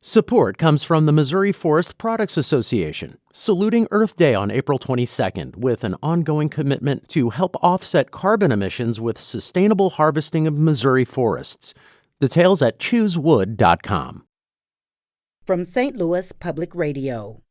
Support comes from the Missouri Forest Products Association, saluting Earth Day on April 22nd with an ongoing commitment to help offset carbon emissions with sustainable harvesting of Missouri forests. Details at choosewood.com. From St. Louis Public Radio.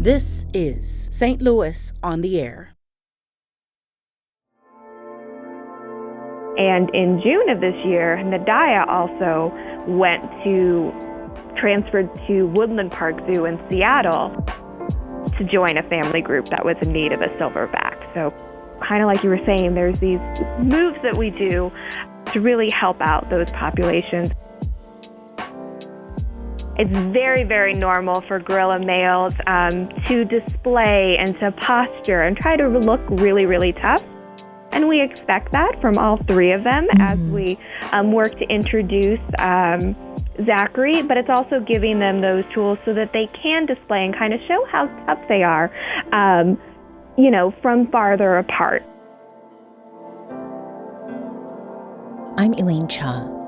This is St. Louis on the Air. And in June of this year, Nadaya also transferred to Woodland Park Zoo in Seattle to join a family group that was in need of a silverback. So kind of like you were saying, there's these moves that we do to really help out those populations. It's very, very normal for gorilla males to display and to posture and try to look really, really tough. And we expect that from all three of them as we work to introduce Zachary, but it's also giving them those tools so that they can display and kind of show how tough they are, from farther apart. I'm Elaine Cha.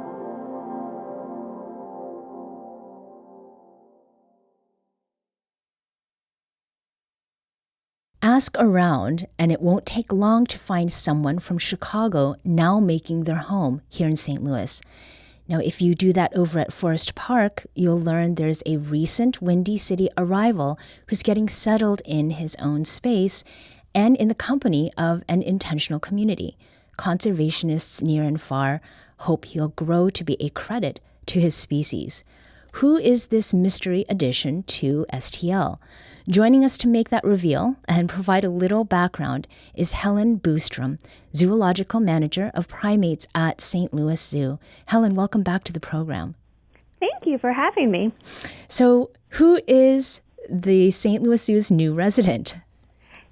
Ask around, and it won't take long to find someone from Chicago now making their home here in St. Louis. Now, if you do that over at Forest Park, you'll learn there's a recent Windy City arrival who's getting settled in his own space and in the company of an intentional community. Conservationists near and far hope he'll grow to be a credit to his species. Who is this mystery addition to STL? Joining us to make that reveal and provide a little background is Helen Boostrom, Zoological Manager of Primates at St. Louis Zoo. Helen, welcome back to the program. Thank you for having me. So, who is the St. Louis Zoo's new resident?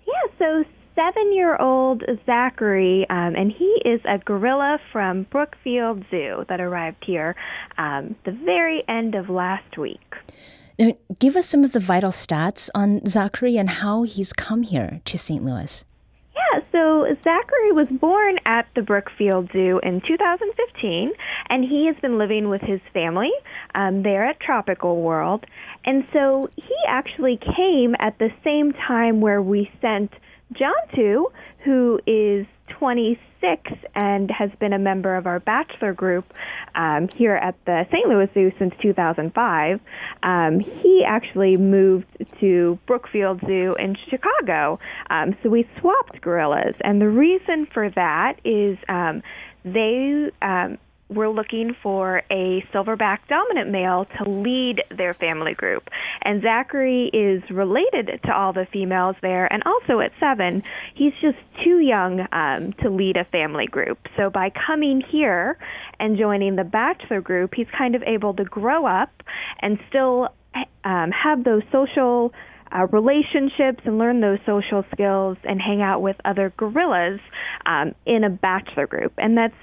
Yeah, so 7-year-old Zachary, and he is a gorilla from Brookfield Zoo that arrived here the very end of last week. Now, give us some of the vital stats on Zachary and how he's come here to St. Louis. Yeah, so Zachary was born at the Brookfield Zoo in 2015, and he has been living with his family there at Tropical World. And so he actually came at the same time where we sent John to, who is 26 and has been a member of our bachelor group here at the St. Louis Zoo since 2005. He actually moved to Brookfield Zoo in Chicago. So we swapped gorillas. And the reason for that is they were looking for a silverback dominant male to lead their family group. And Zachary is related to all the females there, and also at 7, he's just too young to lead a family group. So by coming here and joining the bachelor group, he's kind of able to grow up and still have those social relationships and learn those social skills and hang out with other gorillas in a bachelor group. And that's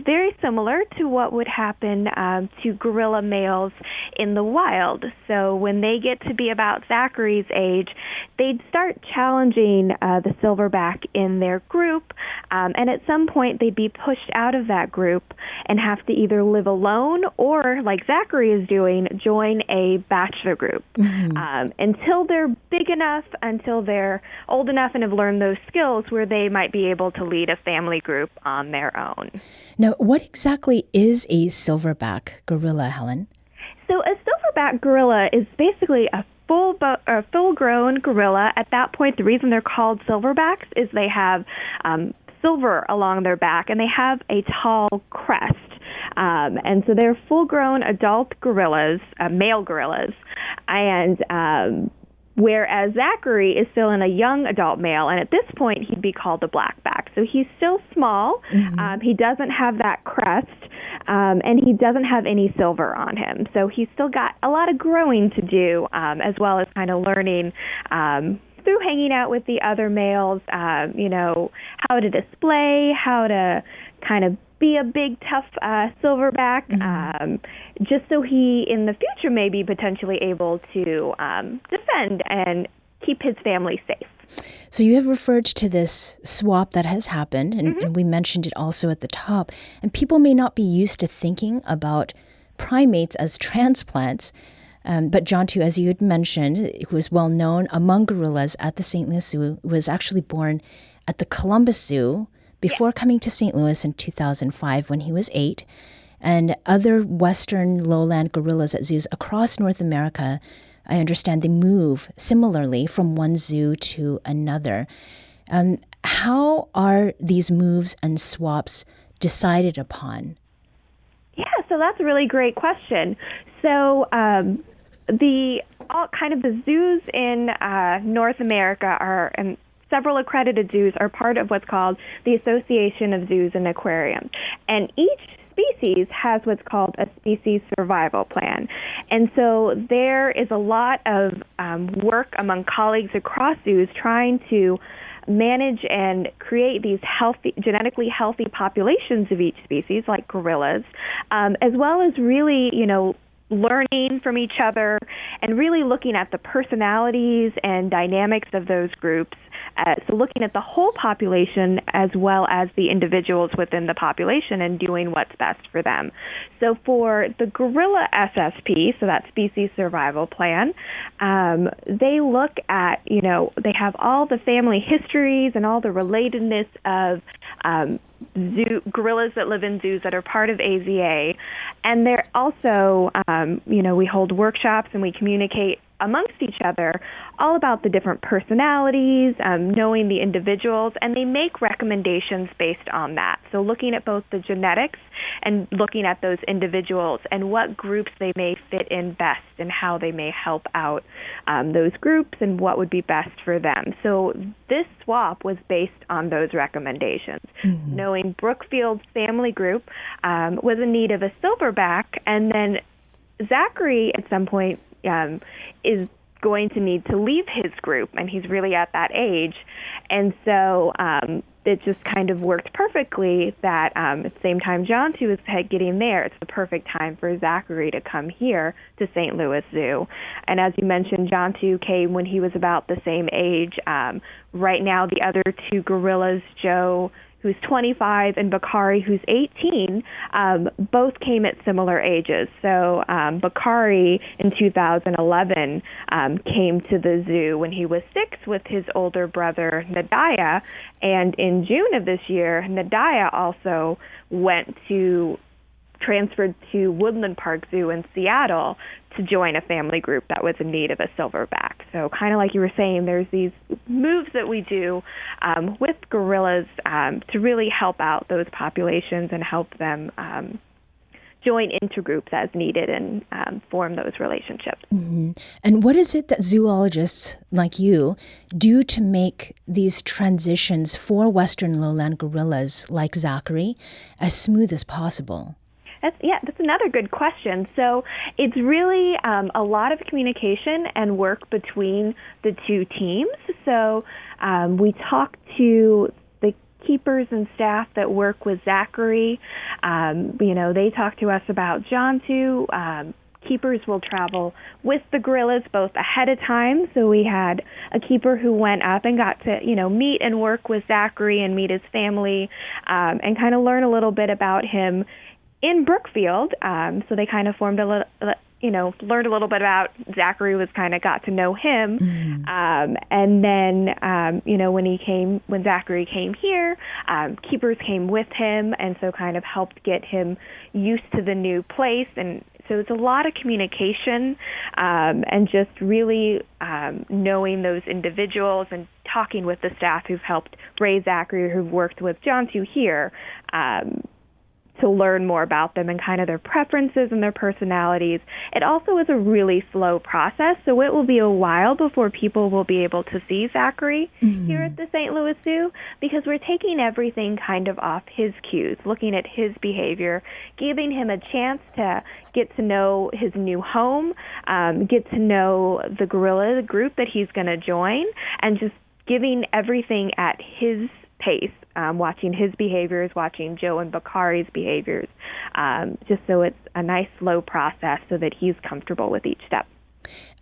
very similar to what would happen to gorilla males in the wild. So when they get to be about Zachary's age, they'd start challenging the silverback in their group, and at some point they'd be pushed out of that group and have to either live alone or, like Zachary is doing, join a bachelor group until they're big enough, until they're old enough and have learned those skills where they might be able to lead a family group on their own. Now, what exactly is a silverback gorilla, Helen? So a silverback gorilla is basically a full-grown gorilla. At that point, the reason they're called silverbacks is they have silver along their back, and they have a tall crest. And so they're full-grown adult gorillas, male gorillas, and whereas Zachary is still in a young adult male, and at this point he'd be called a blackback. So he's still small, he doesn't have that crest, and he doesn't have any silver on him. So he's still got a lot of growing to do, as well as kind of learning through hanging out with the other males, how to display, how to kind of be a big, tough silverback, just so he, in the future, may be potentially able to defend and keep his family safe. So you have referred to this swap that has happened, and we mentioned it also at the top. And people may not be used to thinking about primates as transplants. But Jontu, as you had mentioned, who was well known among gorillas at the St. Louis Zoo, was actually born at the Columbus Zoo before coming to St. Louis in 2005 when he was 8. And other Western lowland gorillas at zoos across North America, I understand they move similarly from one zoo to another. How are these moves and swaps decided upon? Yeah, so that's a really great question. So the zoos in North America are, and several accredited zoos are part of what's called the Association of Zoos and Aquariums. And each species has what's called a species survival plan. And so there is a lot of work among colleagues across zoos trying to manage and create these genetically healthy populations of each species, like gorillas, as well as really, learning from each other and really looking at the personalities and dynamics of those groups. So looking at the whole population as well as the individuals within the population and doing what's best for them. So for the gorilla SSP, so that species survival plan, they look at, they have all the family histories and all the relatedness of gorillas that live in zoos that are part of AZA. And they're also, we hold workshops and we communicate amongst each other all about the different personalities, knowing the individuals, and they make recommendations based on that. So looking at both the genetics and looking at those individuals and what groups they may fit in best and how they may help out those groups and what would be best for them. So this swap was based on those recommendations. Mm-hmm. Knowing Brookfield's family group was in need of a silverback, and then Zachary at some point is going to need to leave his group, and he's really at that age. And so it just kind of worked perfectly that at the same time Jontu is getting there, it's the perfect time for Zachary to come here to St. Louis Zoo. And as you mentioned, Jontu came when he was about the same age. Right now, the other two gorillas, Joe, who's 25, and Bakari, who's 18, both came at similar ages. So Bakari, in 2011, came to the zoo when he was 6 with his older brother, Nadaya. And in June of this year, Nadaya also transferred to Woodland Park Zoo in Seattle to join a family group that was in need of a silverback. So kind of like you were saying, there's these moves that we do with gorillas to really help out those populations and help them join into groups as needed and form those relationships. Mm-hmm. And what is it that zoologists like you do to make these transitions for Western lowland gorillas like Zachary as smooth as possible? That's another good question. So it's really a lot of communication and work between the two teams. So we talk to the keepers and staff that work with Zachary. They talk to us about Jontu. Keepers will travel with the gorillas both ahead of time. So we had a keeper who went up and got to, meet and work with Zachary and meet his family and kind of learn a little bit about him in Brookfield. So they kind of formed learned a little bit about Zachary, got to know him. Mm-hmm. And then, when Zachary came here, keepers came with him and so kind of helped get him used to the new place. And so it's a lot of communication and just really knowing those individuals and talking with the staff who've helped raise Zachary, who've worked with Jontu here, to learn more about them and kind of their preferences and their personalities. It also is a really slow process, so it will be a while before people will be able to see Zachary here at the St. Louis Zoo, because we're taking everything kind of off his cues, looking at his behavior, giving him a chance to get to know his new home, get to know the gorilla group that he's going to join, and just giving everything at his pace, watching his behaviors, watching Joe and Bakari's behaviors, just so it's a nice slow process so that he's comfortable with each step.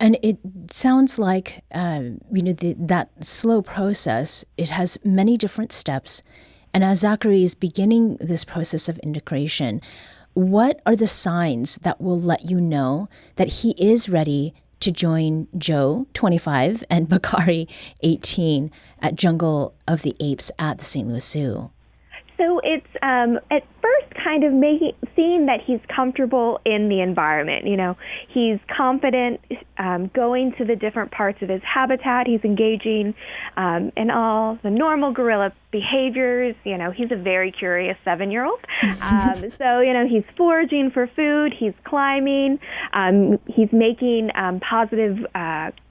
And it sounds like, that slow process, it has many different steps. And as Zachary is beginning this process of integration, what are the signs that will let you know that he is ready to join Joe, 25, and Bakari, 18, at Jungle of the Apes at the St. Louis Zoo? So it's at first kind of seeing that he's comfortable in the environment. He's confident going to the different parts of his habitat. He's engaging in all the normal gorilla behaviors. He's a very curious 7-year-old. So he's foraging for food. He's climbing. He's making positive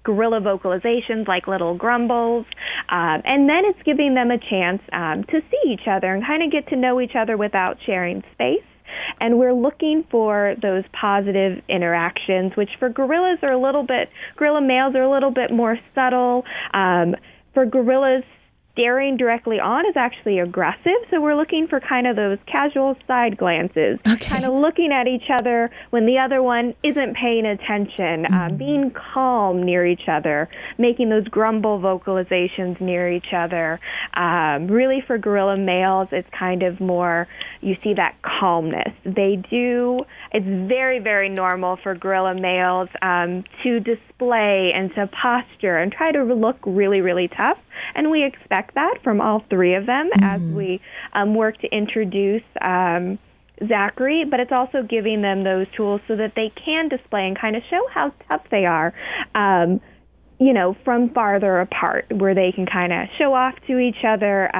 gorilla vocalizations like little grumbles. And then it's giving them a chance to see each other and kind of get to know each other without sharing space. And we're looking for those positive interactions, which for gorilla males are a little bit more subtle. For gorillas, staring directly on is actually aggressive, so we're looking for kind of those casual side glances, kind of looking at each other when the other one isn't paying attention, being calm near each other, making those grumble vocalizations near each other. Really for gorilla males, it's kind of more, you see that calmness. It's very, very normal for gorilla males to display and to posture and try to look really, really tough, and we expect that from all three of them as we work to introduce Zachary, but it's also giving them those tools so that they can display and kind of show how tough they are, from farther apart, where they can kind of show off to each other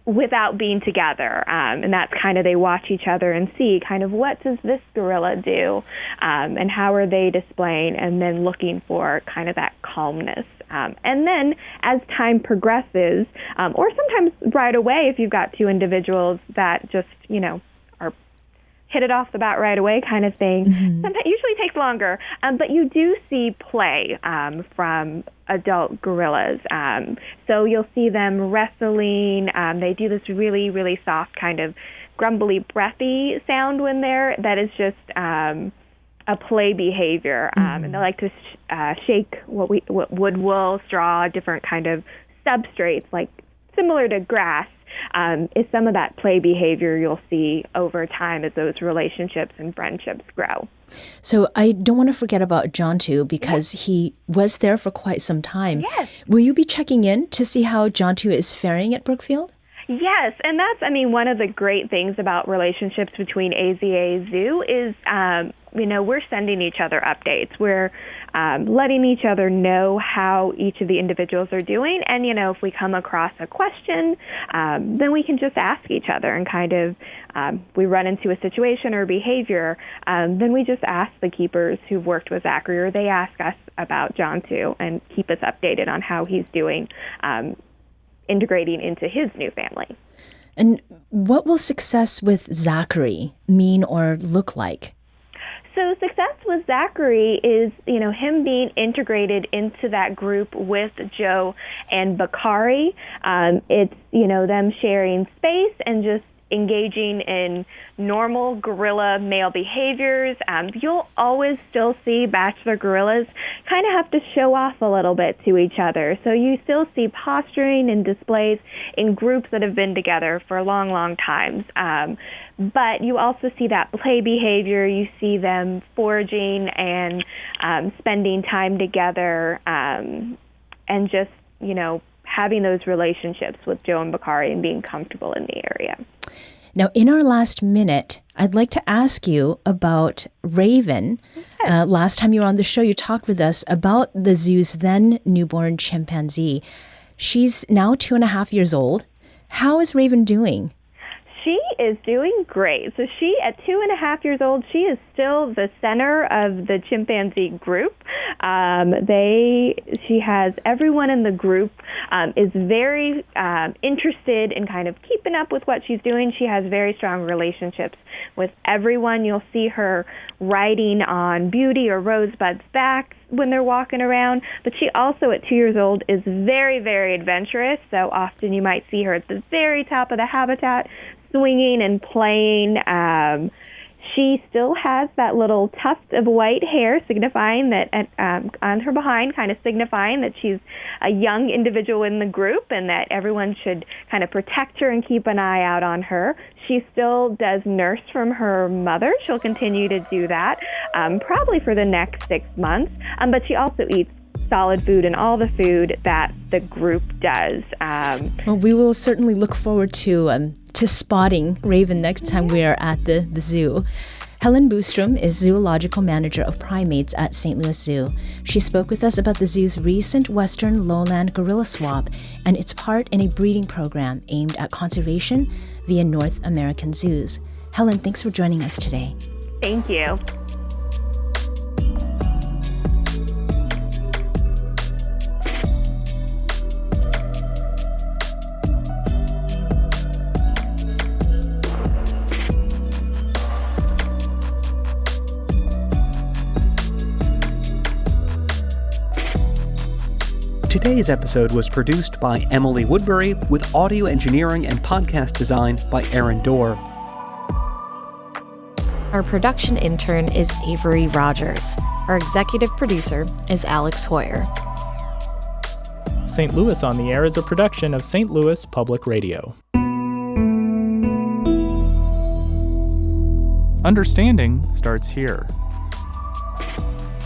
without being together. And that's kind of, they watch each other and see kind of what does this gorilla do and how are they displaying, and then looking for kind of that calmness. And then as time progresses, or sometimes right away if you've got two individuals that just, are hit it off the bat right away kind of thing, sometimes usually takes longer. But you do see play from adult gorillas. So you'll see them wrestling. They do this really, really soft kind of grumbly, breathy sound that is just a play behavior, and they like to shake what wood, wool, straw, different kind of substrates, like similar to grass, is some of that play behavior you'll see over time as those relationships and friendships grow. So I don't want to forget about John too, because he was there for quite some time. Yes. Will you be checking in to see how John too is faring at Brookfield? Yes, and that's, one of the great things about relationships between AZA Zoo is, we're sending each other updates. We're letting each other know how each of the individuals are doing. And, if we come across a question, then we can just ask each other and kind of, we run into a situation or behavior, then we just ask the keepers who've worked with Zachary, or they ask us about John too, and keep us updated on how he's doing, integrating into his new family. And what will success with Zachary mean or look like? So success with Zachary is, him being integrated into that group with Joe and Bakari. It's, them sharing space and just engaging in normal gorilla male behaviors. You'll always still see bachelor gorillas kind of have to show off a little bit to each other. So you still see posturing and displays in groups that have been together for long, long times. But you also see that play behavior. You see them foraging and spending time together and just, having those relationships with Joe and Bakari and being comfortable in the area. Now, in our last minute, I'd like to ask you about Raven. Okay. Last time you were on the show, you talked with us about the zoo's then newborn chimpanzee. She's now 2.5 years old. How is Raven doing? She is doing great. So she, at 2.5 years old, she is still the center of the chimpanzee group. She has everyone in the group is very interested in kind of keeping up with what she's doing. She has very strong relationships with everyone. You'll see her riding on Beauty or Rosebud's backs when they're walking around. But she also, at 2 years old, is very, very adventurous. So often you might see her at the very top of the habitat, swinging and playing. She still has that little tuft of white hair signifying that on her behind, kind of signifying that she's a young individual in the group and that everyone should kind of protect her and keep an eye out on her. She still does nurse from her mother. She'll continue to do that probably for the next 6 months, but she also eats solid food and all the food that the group does. Well, we will certainly look forward to spotting Raven next time we are at the zoo. Helen Boostrom is Zoological Manager of Primates at St. Louis Zoo. She spoke with us about the zoo's recent western lowland gorilla swap and its part in a breeding program aimed at conservation via North American zoos. Helen, thanks for joining us today. Thank you. Today's episode was produced by Emily Woodbury with audio engineering and podcast design by Aaron Dorr. Our production intern is Avery Rogers. Our executive producer is Alex Hoyer. St. Louis on the Air is a production of St. Louis Public Radio. Understanding starts here.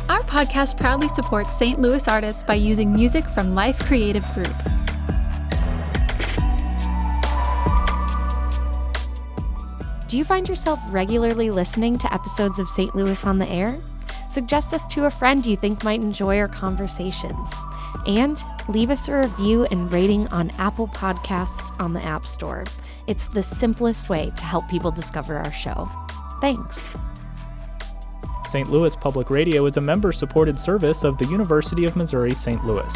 Our podcast proudly supports St. Louis artists by using music from Life Creative Group. Do you find yourself regularly listening to episodes of St. Louis on the Air? Suggest us to a friend you think might enjoy our conversations. And leave us a review and rating on Apple Podcasts on the App Store. It's the simplest way to help people discover our show. Thanks. St. Louis Public Radio is a member-supported service of the University of Missouri St. Louis.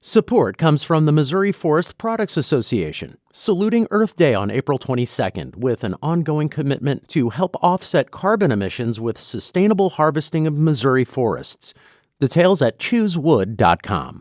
Support comes from the Missouri Forest Products Association, saluting Earth Day on April 22nd with an ongoing commitment to help offset carbon emissions with sustainable harvesting of Missouri forests. Details at choosewood.com.